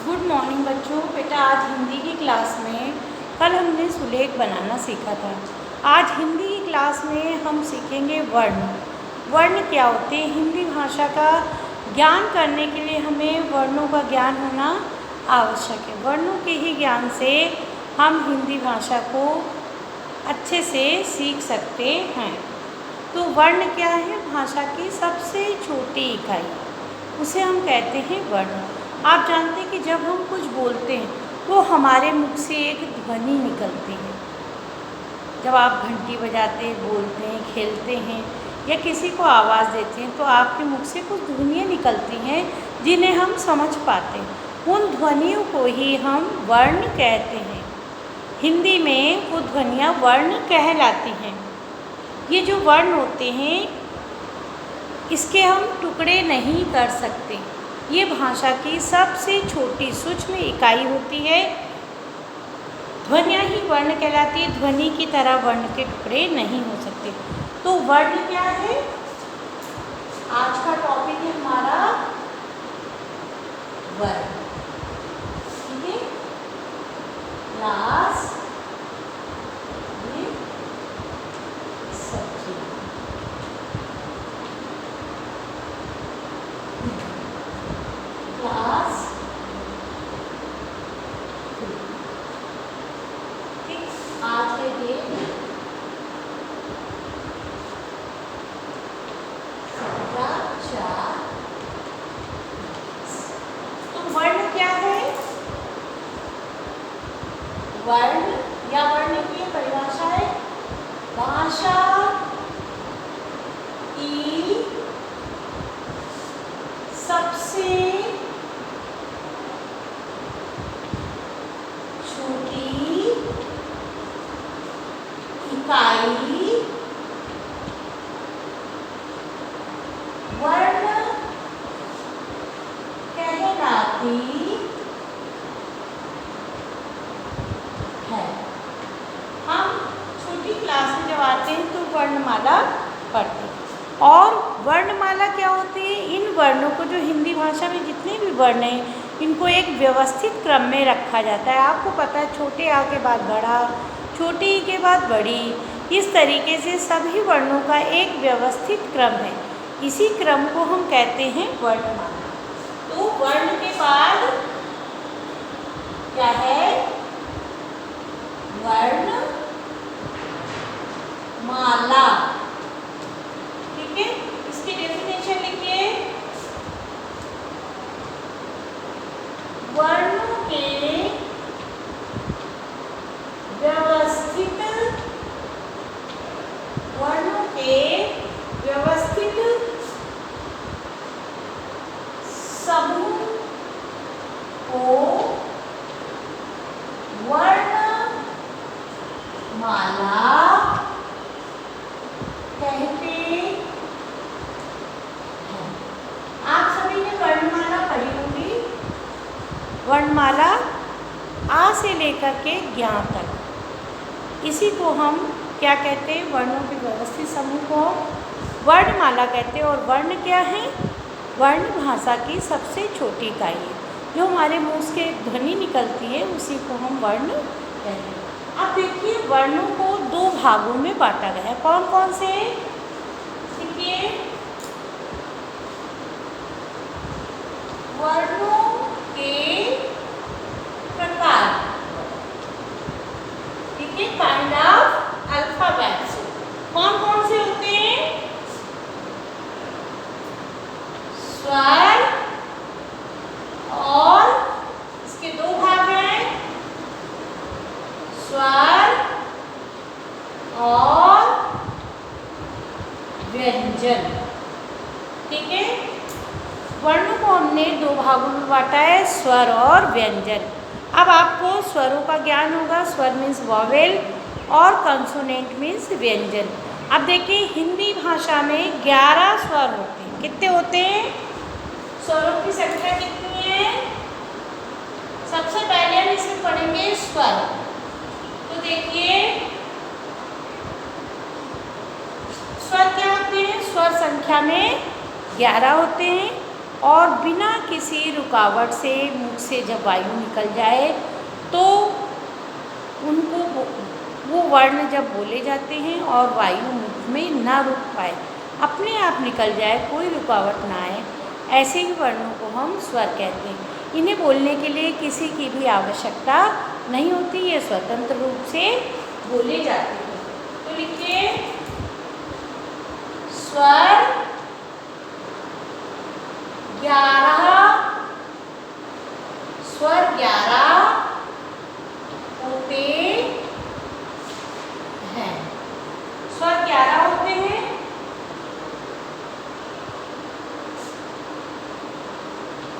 Good morning बच्चों। बेटा आज हिंदी की क्लास में कल हमने सुलेख बनाना सीखा था। आज हिंदी की क्लास में हम सीखेंगे वर्ण। वर्ण क्या होते हैं? हिंदी भाषा का ज्ञान करने के लिए हमें वर्णों का ज्ञान होना आवश्यक है। वर्णों के ही ज्ञान से हम हिंदी भाषा को अच्छे से सीख सकते हैं। तो वर्ण क्या है? भाषा की सबसे छोटी इकाई, उसे हम कहते हैं वर्ण। आप जानते हैं कि जब हम कुछ बोलते हैं तो हमारे मुख से एक ध्वनि निकलती है। जब आप घंटी बजाते हैं, बोलते हैं, खेलते हैं या किसी को आवाज़ देते हैं तो आपके मुख से कुछ ध्वनियाँ निकलती हैं जिन्हें हम समझ पाते हैं। उन ध्वनियों को ही हम वर्ण कहते हैं। हिंदी में वो ध्वनियाँ वर्ण कहलाती हैं। ये जो वर्ण होते हैं इसके हम टुकड़े नहीं कर सकते। ये भाषा की सबसे छोटी सूक्ष्म इकाई होती है। ध्वनियाँ ही वर्ण कहलाती है। ध्वनि की तरह वर्ण के टुकड़े नहीं हो सकते। तो वर्ण क्या है? आज का टॉपिक है हमारा वर्ण। ठीक है क्लास क्लास आज है डेट 17/4। तो वर्ण क्या है? वर्ण या वर्ण की परिभाषा है भाषा की सबसे इकाई वर्ण कहलाती है। हम छोटी क्लास में जब आते हैं तो वर्णमाला पढ़ते हैं। और वर्णमाला क्या होती है? इन वर्णों को, जो हिंदी भाषा में जितने भी वर्ण हैं, इनको एक व्यवस्थित क्रम में रखा जाता है। आपको पता है, छोटे आ के बाद बड़ा, छोटी ई के बाद बड़ी, इस तरीके से सभी वर्णों का एक व्यवस्थित क्रम है। इसी क्रम को हम कहते हैं वर्णमाला। तो वर्ण के बाद क्या है? वर्णमाला। ठीक है, इसकी डेफिनेशन लिखिए। वर्णों के व्यवस्थित समूह को वर्णमाला कहते हैं। आप सभी ने वर्णमाला पढ़ी होगी। वर्णमाला आ से लेकर के ज्ञ तक, इसी को हम क्या कहते हैं? वर्णों के व्यवस्थित समूह को वर्णमाला कहते हैं। और वर्ण क्या है? वर्ण भाषा की सबसे छोटी इकाई है। जो हमारे मुंह से ध्वनि निकलती है उसी को हम वर्ण कहते हैं। अब देखिए, वर्णों को दो भागों में बांटा गया है। कौन कौन से? देखिए, वर्णों के प्रकार। ठीक है, काइंड ऑफ अल्फाबेट्स। कौन कौन से होते हैं? स्वर और इसके दो भाग हैं, स्वर और व्यंजन। ठीक है, वर्णों को हमने दो भागों में बांटा है, स्वर और व्यंजन। अब आपको स्वरों का ज्ञान होगा। स्वर मीन्स वॉवेल और कंसोनेंट मीन्स व्यंजन। अब देखिए, हिंदी भाषा में 11 स्वर होते हैं। कितने होते हैं? स्वरों की संख्या कितनी है? सबसे पहले हम इसमें पढ़ेंगे स्वर। तो देखिए, स्वर क्या होते हैं? स्वर संख्या में 11 होते हैं। और बिना किसी रुकावट से मुख से जब वायु निकल जाए तो उनको वो वर्ण जब बोले जाते हैं और वायु मुख में ना रुक पाए, अपने आप निकल जाए, कोई रुकावट ना आए, ऐसे ही वर्णों को हम स्वर कहते हैं। इन्हें बोलने के लिए किसी की भी आवश्यकता नहीं होती, ये स्वतंत्र रूप से बोले जाते हैं। तो लिखिए स्वर 11, स्वर 11 होते हैं। स्वर 11 होते हैं।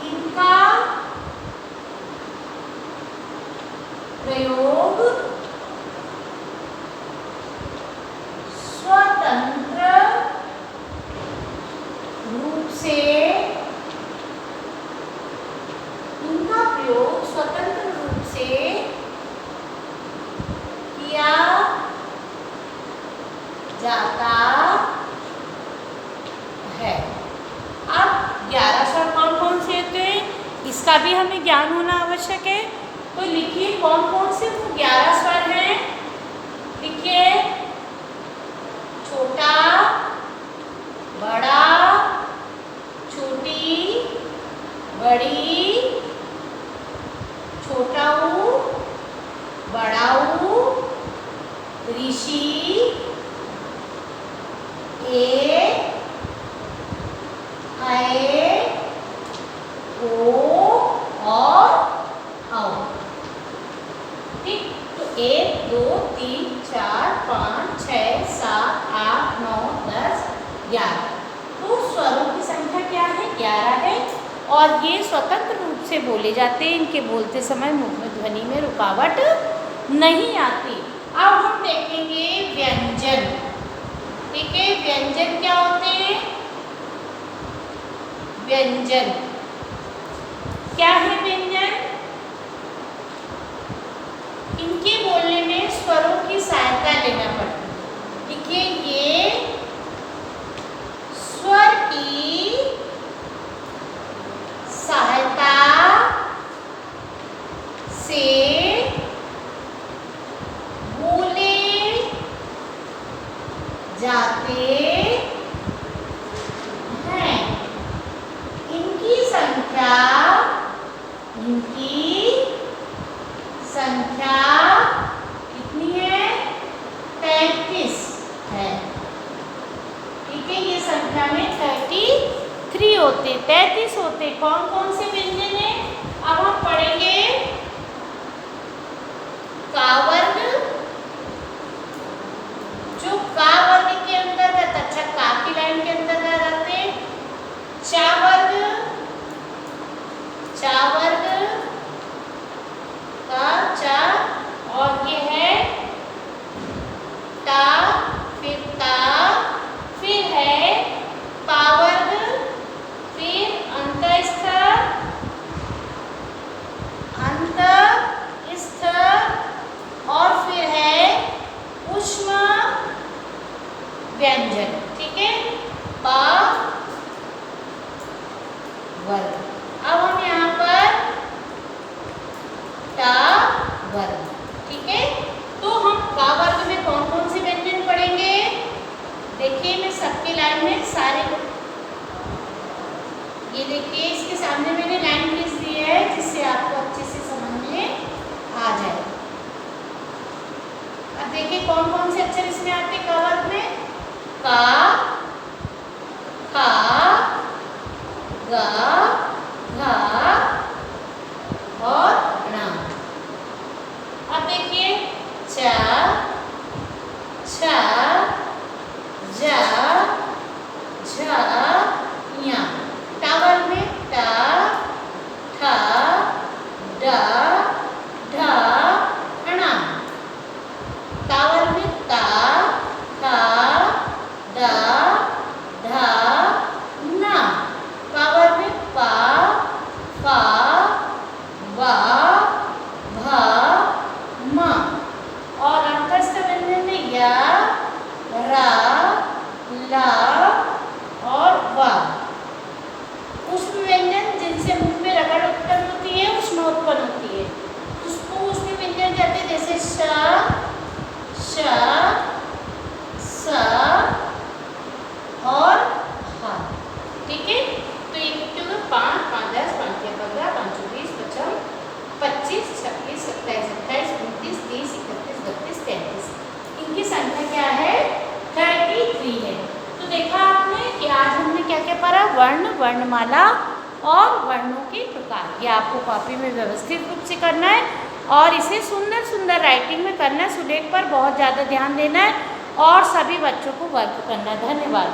इनका प्रयोग स्वतंत्र रूप से, इनका प्रयोग स्वतंत्र रूप से किया जाता है। अब 11 स्वर कौन कौन से होते हैं, इसका भी हमें ज्ञान होना आवश्यक है। तो लिखिए कौन कौन से वो 11 स्वर हैं। लिखिए छोटा, बड़ा, छोटी, बड़ी, छोटा ऊ, बड़ा ऊ, ऋषि, ए, आए, ओ और औ। ठीक, तो 1 2 3 4 5 6 7 8 9 10 11। तो स्वरों की संख्या क्या है, 11 है और ये स्वतंत्र रूप से बोले जाते हैं। इनके बोलते समय मुख में ध्वनि में रुकावट नहीं आती। अब हम देखेंगे व्यंजन। ठीक है, व्यंजन क्या होते हैं। व्यंजन क्या है, व्यंजन इनके बोलने में स्वरों की सहायता लेना पड़ती है। देखिए ये स्वर की सहायता से बोले जाते हैं। इनकी संख्या कितनी है, 33 है। ठीक है, ये संख्या में 33 होते, 33 होते। कौन कौन से व्यंजन है, अब हम पढ़ेंगे। का वर्ग, जो का वर्ग के अंतर्गत, अच्छा का की लाइन के अंतर्गत आते हैं। चा वर्ग, चा वर्ग का चा, और ये है ता, फिर ता, फिर है पा वर्ग, फिर अंतस्थ उत्पन्न होती है, उसको उसके व्यंजन कहते हैं, जैसे श, स और ह। ठीक है, तो ये कितने होगा? 5, 5, 10, 5, 6, 15, 5, 20, 25, 25, 26, 27, 28, 29, 30, 31, 32, 33। इनकी संख्या क्या है? 33 है। तो देखा आपने कि आज हमने क्या क्या पढ़ा? वर्ण, वर्णमाला और वर्णों के प्रकार। ये आपको कॉपी में व्यवस्थित रूप से करना है और इसे सुंदर सुंदर राइटिंग में करना है। सुलेख पर बहुत ज़्यादा ध्यान देना है और सभी बच्चों को वर्क करना है। धन्यवाद।